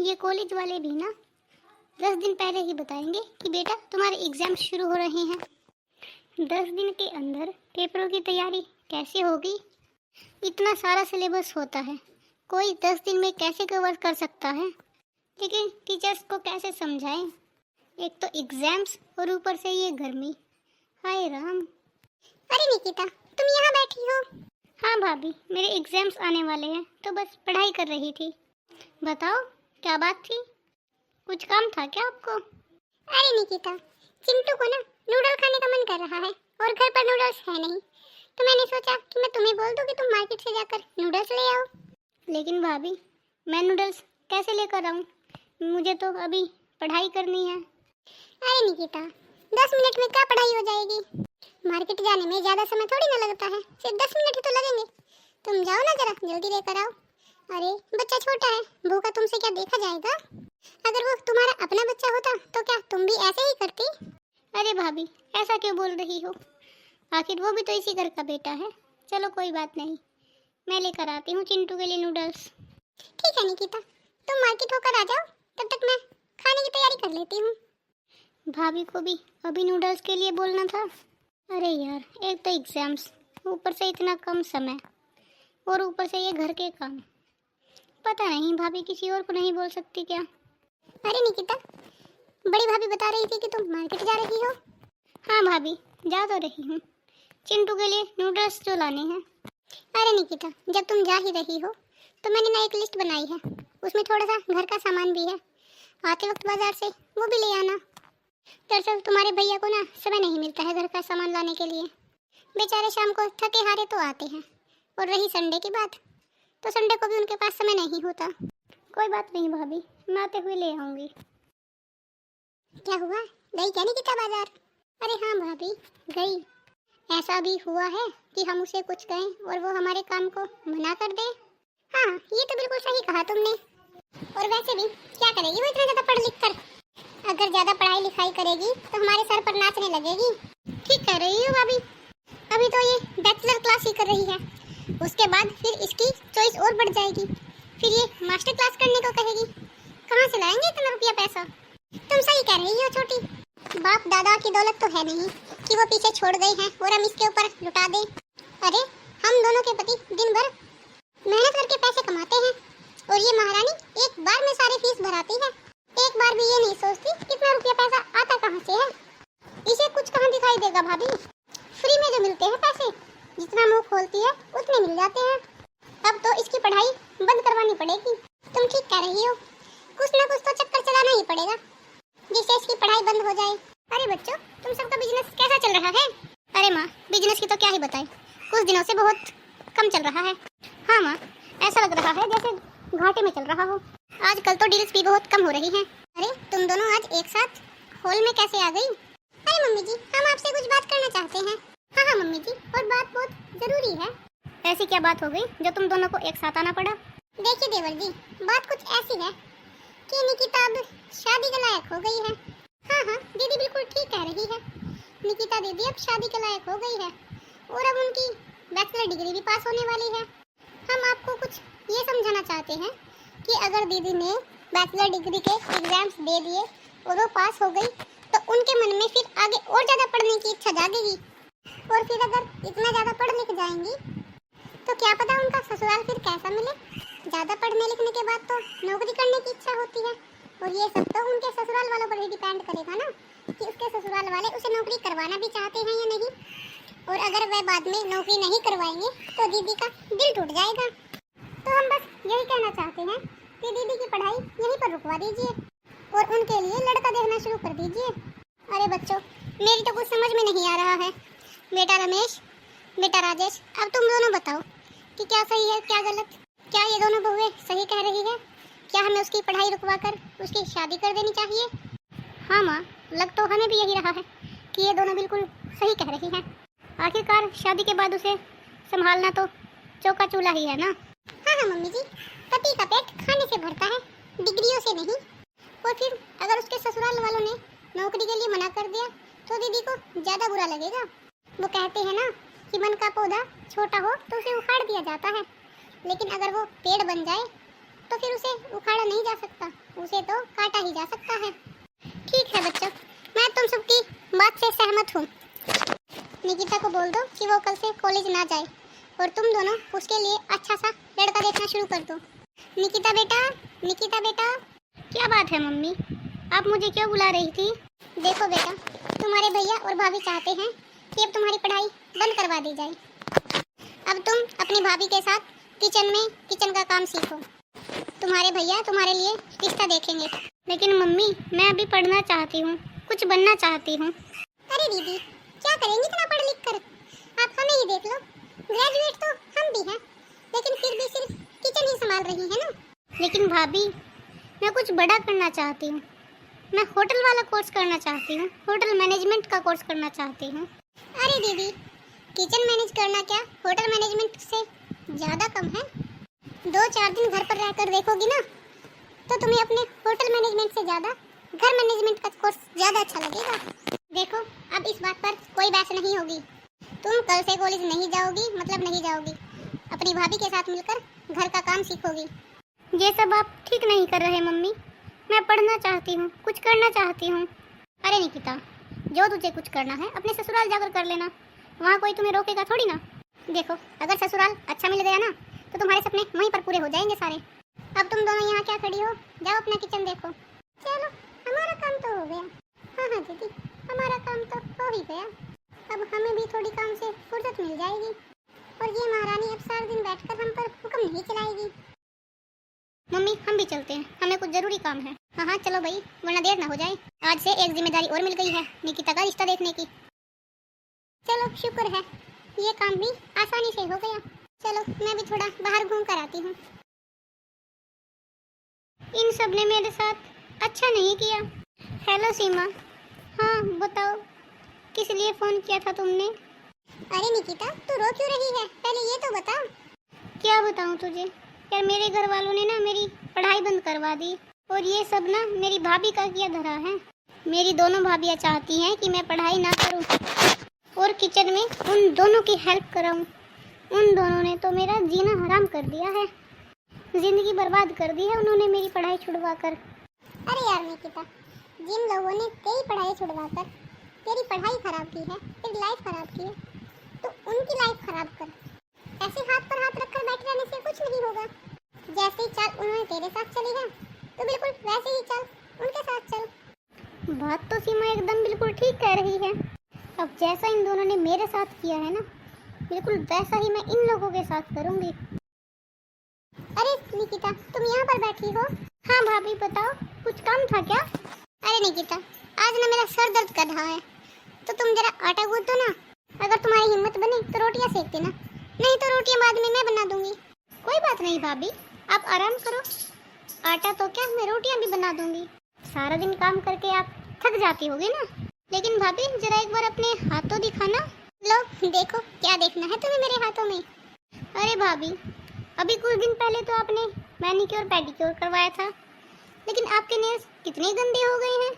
ये कॉलेज वाले भी ना 10 दिन पहले ही बताएंगे कि बेटा तुम्हारे एग्जाम शुरू हो रहे हैं। 10 दिन के अंदर पेपरों की तैयारी कैसे होगी? इतना सारा सिलेबस होता है, कोई 10 दिन में कैसे कवर कर सकता है? लेकिन टीचर्स को कैसे समझाएं? एक तो एग्जाम्स और ऊपर से ये गर्मी। हाय राम। अरे निकिता, तुम यहाँ बैठी हो? हाँ भाभी, मेरे एग्जाम्स आने वाले हैं तो बस पढ़ाई कर रही थी। बताओ क्या बात थी? कुछ काम था क्या आपको? अरे निकिता, चिंटू को ना नूडल खाने का मन कर रहा है और घर पर नूडल्स है नहीं, तो मैंने सोचा कि मैं तुम्हें बोल दूं कि तुम मार्केट से जाकर नूडल्स ले आओ। लेकिन भाभी, मैं नूडल्स कैसे लेकर आऊँ? मुझे तो अभी पढ़ाई करनी है। अरे निकिता, 10 मिनट में क्या पढ़ाई हो जाएगी? मार्केट जाने में ज़्यादा समय थोड़ी ना लगता है, सिर्फ 10 मिनट ही तो लगेंगे। तुम जाओ ना, जरा जल्दी लेकर आओ। अरे बच्चा छोटा है, भूखा तुमसे क्या देखा जाएगा? अगर वो तुम्हारा अपना बच्चा होता तो क्या तुम भी ऐसे ही करती? अरे भाभी, ऐसा क्यों बोल रही हो? आखिर वो भी तो इसी घर का बेटा है। चलो कोई बात नहीं, मैं लेकर आती हूँ चिंटू के लिए नूडल्स। ठीक है निकिता, तुम मार्केट होकर आ जाओ, तब तक मैं खाने की तैयारी कर लेती हूँ। भाभी को भी अभी नूडल्स के लिए बोलना था। अरे यार, एक तो एग्जाम्स, ऊपर से इतना कम समय, और ऊपर से ये घर के काम। पता नहीं भाभी किसी और को नहीं बोल सकती क्या? अरे निकिता, बड़ी भाभी बता रही थी कि तुम मार्केट जा रही हो। हाँ भाभी, जा तो रही हूँ, चिंटू के लिए नूडल्स जो लाने हैं। अरे निकिता, जब तुम जा ही रही हो तो मैंने ना एक लिस्ट बनाई है, उसमें थोड़ा सा घर का सामान भी है। आते वक्त बाजार से वो भी ले आना। दरअसल तुम्हारे भैया को ना समय नहीं मिलता है घर का सामान लाने के लिए। बेचारे शाम को थके हारे तो आते हैं, और रही संडे की बात, तो संडे को भी उनके पास समय नहीं होता। कोई बात नहीं भाभी, मैं आते हुए ले आऊँगी। क्या हुआ, गई क्या निकिता बाजार? अरे हाँ भाभी, गई। ऐसा भी हुआ है कि हम उसे कुछ कहें और वो हमारे काम को मना कर दे। हाँ, ये तो बिल्कुल सही कहा तुमने। और वैसे भी क्या करेगी वो इतना ज़्यादा पढ़ लिख कर? अगर ज़्यादा पढ़ाई लिखाई करेगी तो हमारे सर पर नाचने लगेगी। ठीक कह रही हो भाभी। अभी तो ये बैचलर क्लास ही कर रही है, उसके बाद फिर इसकी चॉइस और बढ़ जाएगी, फिर ये मास्टर क्लास करने को कहेगी। कहाँ से लाएंगे इतना रुपया पैसा? तुम सही कह रही हो छोटी, बाप दादा की दौलत तो है नहीं कि वो पीछे छोड़ गई हैं और हम इसके ऊपर लुटा दें। अरे हम दोनों के पति दिन भर मेहनत करके पैसे कमाते हैं, और ये महारानी एक बार में सारी फीस भराती है। एक बार भी ये नहीं सोचती कितना रुपया पैसा आता कहाँ से है। इसे कुछ कहाँ दिखाई देगा भाभी? फ्री में जो मिलते हैं पैसे, जितना मुंह खोलती है उतने मिल जाते हैं। अब तो इसकी पढ़ाई बंद करवानी पड़ेगी। तुम ठीक कह रही हो, कुछ ना कुछ तो चक्कर चलाना ही पड़ेगा जिससे इसकी पढ़ाई बंद हो जाए। अरे बच्चों, तुम सबका बिजनेस कैसा चल रहा है? अरे माँ, बिजनेस की तो क्या ही बताएं, कुछ दिनों से बहुत कम चल रहा है। हाँ माँ, ऐसा लग रहा है जैसे घाटे में चल रहा हो। आजकल तो डील्स भी बहुत कम हो रही हैं। अरे तुम दोनों आज एक साथ हॉल में कैसे आ गई? अरे मम्मी जी, हम आपसे कुछ बात करना चाहते हैं। हाँ हाँ मम्मी जी, और बात बहुत जरूरी है। ऐसी क्या बात हो गई जो तुम दोनों को एक साथ आना पड़ा? देखिए देवर जी, बात कुछ ऐसी है कि निकिता अब शादी के लायक हो गई है। हाँ हाँ, दीदी बिल्कुल ठीक कह रही है। निकिता दीदी अब शादी के लायक हो गई है, और अब उनकी बैचलर डिग्री भी पास होने वाली है। हम आपको कुछ ये समझाना चाहते हैं कि अगर दीदी ने बैचलर डिग्री के एग्जाम्स दे दिए और वो पास हो गई, तो उनके मन में फिर आगे और ज़्यादा पढ़ने की इच्छा जागेगी, और फिर अगर इतना ज़्यादा पढ़ लिख जाएंगी तो क्या पता उनका ससुराल फिर कैसा मिले। ज़्यादा पढ़ने लिखने के बाद तो नौकरी करने की इच्छा होती है, और ये सब तो उनके ससुराल वालों पर ही डिपेंड करेगा ना कि उसके ससुराल वाले उसे नौकरी करवाना भी चाहते हैं या नहीं। और अगर वह बाद में नौकरी नहीं करवाएंगे तो दीदी का दिल टूट जाएगा। तो हम बस यही कहना चाहते हैं कि दीदी की पढ़ाई यहीं पर रुकवा दीजिए और उनके लिए लड़का देखना शुरू कर दीजिए। अरे बच्चों, मेरी तो कुछ समझ में नहीं आ रहा है। बेटा रमेश, बेटा राजेश, अब तुम दोनों बताओ कि क्या सही है क्या गलत? क्या ये दोनों बहुएं सही कह रही है? क्या हमें उसकी पढ़ाई रुकवा कर उसकी शादी कर देनी चाहिए? हाँ माँ, लग तो हमें भी यही रहा है कि ये दोनों बिल्कुल सही कह रही हैं। आखिरकार शादी के बाद उसे संभालना तो चौका चूल्हा ही है ना। हाँ हाँ मम्मी जी, पति का पेट खाने से भरता है, डिग्रियों से नहीं। और फिर अगर उसके ससुराल वालों ने नौकरी के लिए मना कर दिया तो दीदी को ज़्यादा बुरा लगेगा। वो कहते हैं ना कि मन का पौधा छोटा हो तो उसे उखाड़ दिया जाता है, लेकिन अगर वो पेड़ बन जाए तो फिर उसे उखाड़ा नहीं जा सकता, उसे तो काटा ही जा सकता है। ठीक है बच्चों, मैं तुम सबकी बात से सहमत हूँ। निकिता को बोल दो कि वो कल से कॉलेज ना जाए और तुम दोनों उसके लिए अच्छा सा लड़का देखना शुरू कर दो। निकिता बेटा, निकिता बेटा। क्या बात है मम्मी, आप मुझे क्यों बुला रही थी? देखो बेटा, तुम्हारे भैया और भाभी चाहते हैं कि अब तुम्हारी पढ़ाई बंद करवा दी जाए। अब तुम अपनी भाभी के साथ किचन का काम सीखो। तुम्हारे भैया तुम्हारे लिए रिश्ता देखेंगे। लेकिन मम्मी, मैं अभी पढ़ना चाहती हूँ, कुछ बनना चाहती हूँ। अरे दीदी, क्या करेंगी इतना पढ़ लिख कर? आप हमें ही देख लो, ग्रेजुएट तो हम भी हैं, लेकिन फिर भी सिर्फ किचन ही संभाल रही है ना। लेकिन भाभी, मैं कुछ बड़ा करना चाहती हूँ। मैं होटल वाला कोर्स करना चाहती हूँ, होटल मैनेजमेंट का कोर्स करना चाहती हूँ। अरे दीदी, किचन मैनेज करना क्या होटल मैनेजमेंट से ज़्यादा कम है? 2-4 दिन घर पर रहकर देखोगी ना, तो तुम्हें अपने होटल मैनेजमेंट से ज़्यादा घर मैनेजमेंट का कोर्स ज़्यादा अच्छा लगेगा। देखो, अब इस बात पर कोई बहस नहीं होगी। तुम कल से कॉलेज नहीं जाओगी, मतलब नहीं जाओगी। अपनी भाभी के साथ मिलकर घर का काम सीखोगी। ये सब आप ठीक नहीं कर रहे मम्मी। मैं पढ़ना चाहती हूँ, कुछ करना चाहती हूँ। अरे निकिता, जो तुझे कुछ करना है अपने ससुराल जाकर कर लेना, वहाँ कोई तुम्हें रोकेगा थोड़ी ना। देखो, अगर ससुराल अच्छा मिल गया ना, तो तुम्हारे सपने वहीं पर पूरे हो जाएंगे सारे। अब तुम दोनों यहाँ क्या खड़ी हो, जाओ अपना किचन देखो। चलो, हमारा काम तो हो गया। हाँ हाँ दीदी, हमारा काम तो हो ही गया। अब हमें भी थोड़ी काम से फुर्सत मिल जाएगी और ये महारानी अब सारा दिन बैठकर हम पर हुक्म नहीं चलाएगी। मम्मी, हम भी चलते हैं, हमें कुछ जरूरी काम है। हाँ हाँ चलो भाई, वरना देर ना हो जाए। आज से एक जिम्मेदारी और मिल गई है, निकिता का रिश्ता देखने की। चलो, शुक्र है ये काम भी आसानी से हो गया। चलो, मैं भी थोड़ा बाहर घूम कर आती हूँ। इन सब ने मेरे साथ अच्छा नहीं किया। हेलो सीमा। हाँ बताओ, किस लिए फ़ोन किया था तुमने? अरे निकिता, तू रो क्यों रही है, पहले ये तो बता। क्या बताऊँ तुझे यार, मेरे घर वालों ने ना मेरी पढ़ाई बंद करवा दी, और ये सब ना मेरी भाभी का किया धरा है। मेरी दोनों भाभियाँ चाहती हैं कि मैं पढ़ाई ना करूँ और किचन में उन दोनों की हेल्प कराऊँ। उन दोनों ने तो मेरा जीना हराम कर दिया है, जिंदगी बर्बाद कर दी है उन्होंने मेरी पढ़ाई छुड़वा कर। अरे यार निकिता, जिन लोगों ने तेरी पढ़ाई छुड़वा कर तेरी पढ़ाई खराब की है, तेरी लाइफ खराब की है, तो उनकी लाइफ खराब कर। ऐसे हाथ पर हाथ रखकर बैठे रहने से कुछ नहीं होगा। जैसी चाल उन्होंने तेरे साथ चली है, तो बिल्कुल वैसे ही चाल उनके साथ चल। बात तो सीमा एकदम बिल्कुल ठीक कह रही है। अब जैसा इन दोनों ने मेरे साथ किया है ना, बिल्कुल वैसा ही मैं इन लोगों के साथ करूँगी। अरे निकिता, तुम यहाँ पर बैठी हो? हाँ भाभी बताओ, कुछ काम था क्या? अरे निकिता, आज ना मेरा सर दर्द कर रहा है, तो तुम जरा आटा गूंथ दो ना। अगर तुम्हारी हिम्मत बने तो रोटियां सेक देना, नहीं तो रोटियां बाद में मैं बना दूंगी। कोई बात नहीं भाभी, आप आराम करो। आटा तो क्या, मैं रोटियां भी बना दूंगी। सारा दिन काम करके आप थक जाती होगी ना। लेकिन भाभी जरा एक बार अपने हाथ तो दिखाना। लो देखो, क्या देखना है तुम्हें मेरे हाथों में? अरे भाभी, अभी कुछ दिन पहले तो आपने मैनिक्योर पेडिक्योर करवाया था, लेकिन आपके नेल्स कितने गंदे हो गए हैं।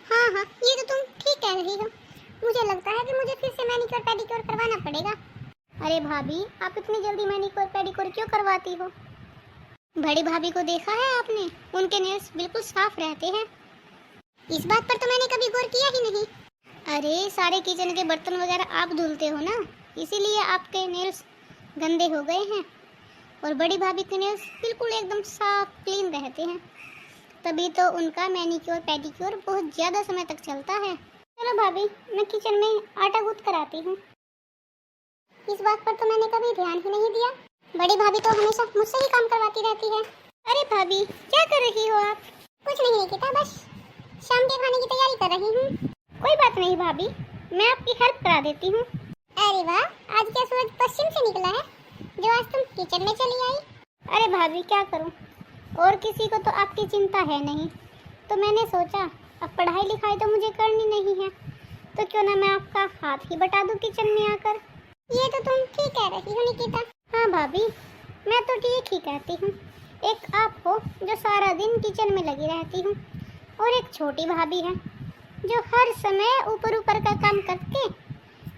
हाँ हाँ, ये तो तुम ठीक कह रही हो। मुझे लगता है कि मुझे फिर से मैनिक्योर पेडिक्योर करवाना पड़ेगा। अरे भाभी, आप इतनी जल्दी मैनिक्योर पेडिक्योर क्यों करवाती हो? बड़ी भाभी को देखा है आपने, उनके नेल्स बिल्कुल साफ रहते हैं। इस बात पर तो मैंने कभी गौर किया ही नहीं। अरे सारे किचन के बर्तन वगैरह आप धुलते हो ना, इसीलिए आपके नेल्स गंदे हो गए हैं। और बड़ी भाभी के नेल्स बिल्कुल एकदम साफ क्लीन रहते हैं, तभी तो उनका मैनिक्योर पेडिक्योर बहुत ज़्यादा समय तक चलता है। चलो भाभी, मैं किचन में आटा गूंथ कर आती हूँ। इस बात पर तो मैंने कभी ध्यान ही नहीं दिया। बड़ी भाभी तो हमेशा मुझसे ही काम करवाती रहती है। अरे भाभी, क्या कर रही हो आप? कुछ नहीं निकिता, बस शाम के खाने की तैयारी कर रही हूँ। कोई बात नहीं भाभी, मैं आपकी हेल्प करा देती हूँ। अरे वाह, आज क्या सूरज पश्चिम से निकला है जो आज तुम किचन में चली आई? अरे भाभी क्या करूँ, और किसी को तो आपकी चिंता है नहीं, तो मैंने सोचा अब पढ़ाई लिखाई तो मुझे करनी नहीं है, तो क्यों ना मैं आपका हाथ ही बटा दूँ किचन में आकर। ये तो तुम ठीक कह रही हो निकिता। हाँ भाभी, मैं तो ठीक ही कहती हूँ। एक आप हो जो सारा दिन किचन में लगी रहती हूँ, और एक छोटी भाभी है जो हर समय ऊपर ऊपर का काम करके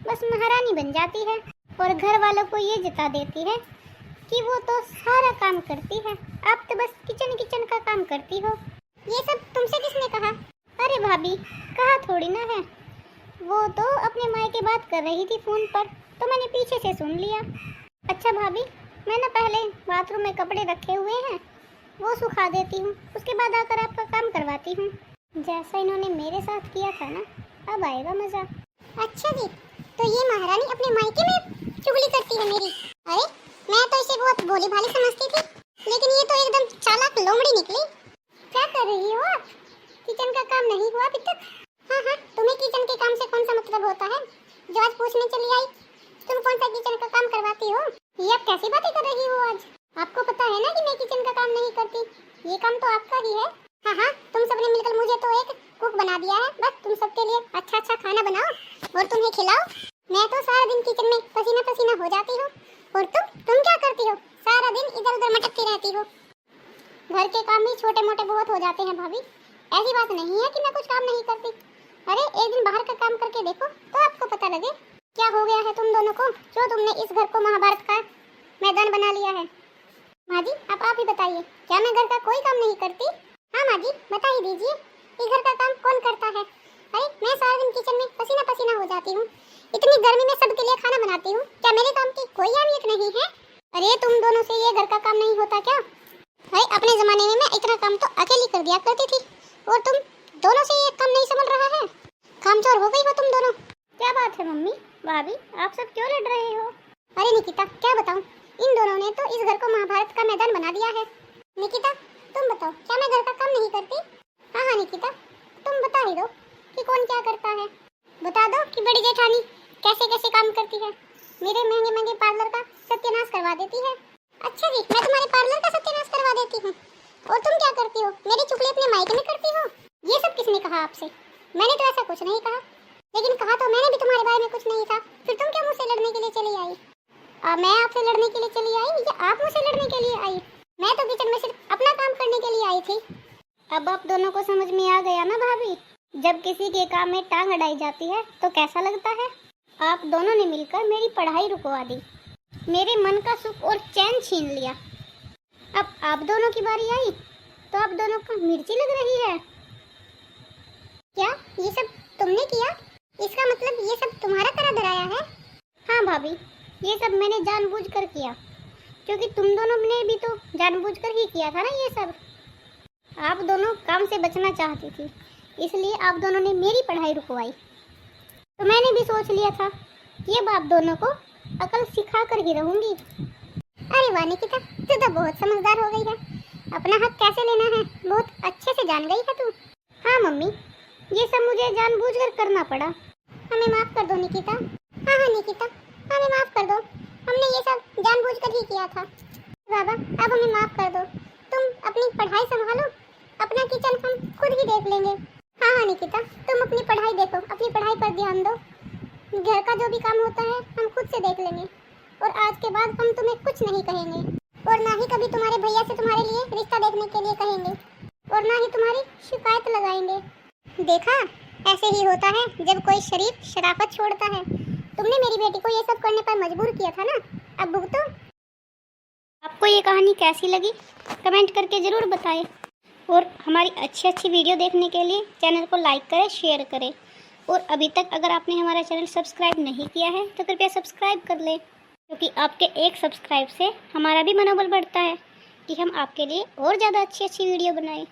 बस महारानी बन जाती है और घर वालों को ये जता देती है कि वो तो सारा काम करती है, आप तो बस किचन का काम करती हो। ये सब तुमसे किसने कहा? अरे भाभी, कहा थोड़ी ना है, वो तो अपने माँ की बात कर रही थी फ़ोन पर, तो मैंने पीछे से सुन लिया। अच्छा भाभी, मैं ना पहले बाथरूम में कपड़े रखे हुए हैं, वो सुखा देती हूँ, उसके बाद आकर आपका काम करवाती हूँ। जैसा इन्होंने मेरे साथ किया था ना, अब आएगा मज़ा। अच्छा जी, तो ये महारानी अपने मायके में चुगली करती है मेरी। अरे मैं तो इसे बहुत भोली भाली समझती थी, लेकिन ये तो एकदम चालाक लोमड़ी निकली। क्या कर रही हो आप? किचन का काम नहीं हुआ अभी तक? हाँ हाँ, तुम्हें किचन के काम से कौन सा मतलब होता है जो आज पूछने चली आई? तुम कौन सा किचन का काम करवाती हो? ये आप कैसी बातें कर रही हो आज? आपको पता है ना कि मैं किचन का काम नहीं करती, ये काम तो आपका ही है। हाँ हाँ, तुम सबने मिलकर मुझे तो एक कुक बना दिया है, बस तुम सबके लिए अच्छा अच्छा खाना बनाओ और तुम्हें खिलाओ। मैं तो सारा दिन किचन में पसीना पसीना हो जाती हूँ, और तुम क्या करती हो? सारा दिन इधर उधर मटकती रहती हो। घर के काम भी छोटे मोटे बहुत हो जाते हैं भाभी, ऐसी बात नहीं है कि मैं कुछ काम नहीं करती। अरे एक दिन बाहर का काम करके देखो तो आपको पता लगे क्या हो गया है तुम दोनों को, जो तुमने इस घर को महाभारत का मैदान बना लिया है। माँ जी, अब आप ही बताइए, क्या मैं घर का कोई काम नहीं करती? हाँ माँ जी, बता ही दीजिए, ये घर का काम कौन करता है? अरे मैं सारा दिन किचन में पसीना पसीना हो जाती हूँ, इतनी गर्मी में सबके लिए खाना बनाती हूँ, क्या मेरे काम की कोई अहमियत नहीं है? अरे तुम दोनों से ये घर का काम नहीं होता क्या? अरे अपने जमाने में मैं इतना काम तो अकेली कर दिया करती थी, और तुम दोनों से ये काम नहीं संभल रहा है। कामचोर हो गई हो तुम दोनों। क्या बात है मम्मी, भाभी, आप सब क्यों लड़ रहे हो? अरे निकिता, क्या बताऊं, इन दोनों ने तो इस घर को महाभारत का मैदान बना दिया है। निकिता तुम बताओ, क्या मैं घर का काम नहीं करती? हाँ हाँ निकिता, तुम बता ही दो कि कौन क्या करता है। बता दो कि बड़ी जेठानी कैसे कैसे काम करती है, मेरे महंगे महंगे पार्लर का सत्यानाश करवा देती है। अच्छा जी, मैं तुम्हारे पार्लर का सत्यानाश करवा देती हूँ, और तुम क्या करती हो? मेरी चुगली अपने मायके में करती हो? ये सब किसने कहा आपसे? मैंने तो ऐसा कुछ नहीं कहा, लेकिन कहा तो मैंने भी तुम्हारे बारे में कुछ नहीं था, फिर तुम क्या मुझसे लड़ने के लिए चली आई? मैं आपसे लड़ने के लिए चली आई या आप मुझसे लड़ने के लिए आई? मैं तो किचन में सिर्फ अपना काम करने के लिए आई थी। अब आप दोनों को समझ में आ गया ना भाभी, जब किसी के काम में टांग अड़ाई जाती है तो कैसा लगता है। आप दोनों ने मिलकर मेरी पढ़ाई रुकवा दी, मेरे मन का सुख और चैन छीन लिया। अब आप दोनों की बारी आई तो आप दोनों को मिर्ची लग रही है। क्या ये सब तुमने किया? इसका मतलब ये सब तुम्हारा करा धराया है? हाँ भाभी, ये सब मैंने जानबूझकर किया, क्योंकि तुम दोनों ने भी तो जानबूझकर ही किया था ना ये सब। आप दोनों काम से बचना चाहती थी, इसलिए आप दोनों ने मेरी पढ़ाई रुकवाई। तो मैंने भी सोच लिया था कि अब आप दोनों को अकल सिखा कर ही रहूंगी। अरे वाह निकिता, तू तो बहुत समझदार हो गई है, अपना हक कैसे लेना है बहुत अच्छे से जान गई है तू। हाँ मम्मी, ये सब मुझे जानबूझकर करना पड़ा। हमें माफ कर दो निकिता। हाँ हाँ निकिता, हमें माफ कर दो, हमने ये सब जानबूझकर ही किया था। बाबा अब हमें माफ कर दो, तुम अपनी पढ़ाई संभालो, अपना किचन हम खुद ही देख लेंगे। हाँ हाँ निकिता, तुम अपनी पढ़ाई देखो, अपनी पढ़ाई पर ध्यान दो, घर का जो भी काम होता है हम खुद से देख लेंगे, और आज के बाद हम तुम्हें कुछ नहीं कहेंगे, और ना ही कभी तुम्हारे भैया से तुम्हारे लिए रिश्ता देखने के लिए कहेंगे, और ना ही तुम्हारी शिकायत लगाएंगे। देखा, ऐसे ही होता है जब कोई शरीफ शराफत छोड़ता है। तुमने मेरी बेटी को ये सब करने पर मजबूर किया था ना, अब भुगतो। आपको ये कहानी कैसी लगी कमेंट करके ज़रूर बताएं, और हमारी अच्छी अच्छी वीडियो देखने के लिए चैनल को लाइक करें, शेयर करें, और अभी तक अगर आपने हमारा चैनल सब्सक्राइब नहीं किया है तो कृपया सब्सक्राइब कर लें, क्योंकि आपके एक सब्सक्राइब से हमारा भी मनोबल बढ़ता है कि हम आपके लिए और ज़्यादा अच्छी अच्छी वीडियो बनाएं।